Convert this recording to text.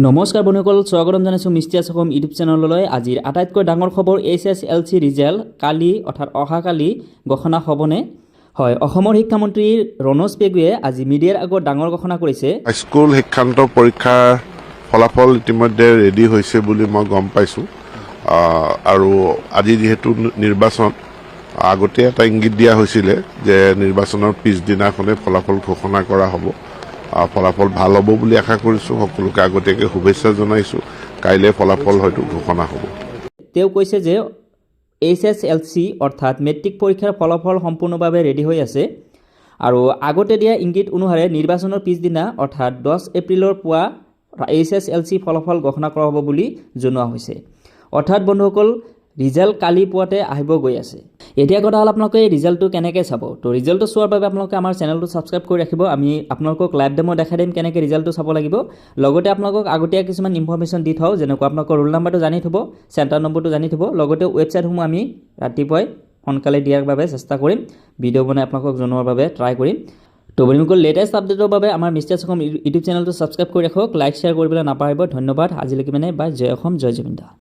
নমস্কাৰ বন্ধুসকল, স্বাগতম জনাইছোঁ মিষ্টি অসম ইউটিউব চেনেললৈ। আজিৰ আটাইতকৈ ডাঙৰ খবৰ, SSLC ৰিজাল্ট কালি অৰ্থাৎ অহাকালি ঘোষণা হ'বনে? হয়, অসমৰ শিক্ষামন্ত্ৰী ৰণোজ পেগুৱে আজি মিডিয়াৰ আগত ডাঙৰ ঘোষণা কৰিছে। স্কুল শিক্ষান্ত পৰীক্ষাৰ ফলাফল ইতিমধ্যে ৰেডি হৈছে বুলি মই গম পাইছোঁ আৰু আজি যিহেতু নিৰ্বাচন আগতে এটা ইংগিত দিয়া হৈছিলে যে নিৰ্বাচনৰ পিছদিনাখনে ফলাফল ঘোষণা কৰা হ'ব। ফলাফল ভাল হ'ব বুলি আশা কৰিছোঁ। সকলোকে আগতীয়াকৈ শুভেচ্ছা জনাইছোঁ। কাইলৈ ফলাফল হয়তো ঘোষণা হ'ব। তেওঁ কৈছে যে SSLC অৰ্থাৎ মেট্ৰিক পৰীক্ষাৰ ফলাফল সম্পূৰ্ণভাৱে ৰেডি হৈ আছে আৰু আগতে দিয়া ইংগিত অনুসাৰে নিৰ্বাচনৰ পিছদিনা অৰ্থাৎ 10 এপ্ৰিলৰ পুৱা SSLC ফলাফল ঘোষণা কৰা হ'ব বুলি জনোৱা হৈছে। অৰ্থাৎ বন্ধুসকল, ৰিজাল্ট কালি পুৱাতে আহিব গৈ আছে। এতিয়া কথা হ'ল আপোনালোকে এই ৰিজাল্টটো কেনেকৈ চাব। তো ৰিজাল্টটো চোৱাৰ বাবে আপোনালোকে আমাৰ চেনেলটো ছাবস্ক্ৰাইব কৰি ৰাখিব। আমি আপোনালোকক লাইভ ডেমো দেখাই দিম কেনেকৈ ৰিজাল্টটো চাব লাগিব। লগতে আপোনালোকক আগতীয়া কিছুমান ইনফৰমেশ্যন দি থওঁ, যেনেকুৱা আপোনালোকৰ ৰোল নাম্বাৰটো জানি থ'ব, চেণ্টাৰ নম্বৰটো জানি থ'ব। লগতে ৱেবছাইটসমূহ আমি ৰাতিপুৱাই সোনকালে দিয়াৰ বাবে চেষ্টা কৰিম, ভিডিঅ' বনাই আপোনালোকক জনোৱাৰ বাবে ট্ৰাই কৰিম। তো বন্ধুসকল, লেটেষ্ট আপডেটৰ বাবে আমাৰ মিষ্টি অসম ইউটিউব চেনেলটো ছাবস্ক্ৰাইব কৰি ৰাখক, লাইক শ্বেয়াৰ কৰিবলৈ নাপাহৰিব। ধন্যবাদ। আজিলৈকে বাই। জয় অসম, জয় জুবিন দা।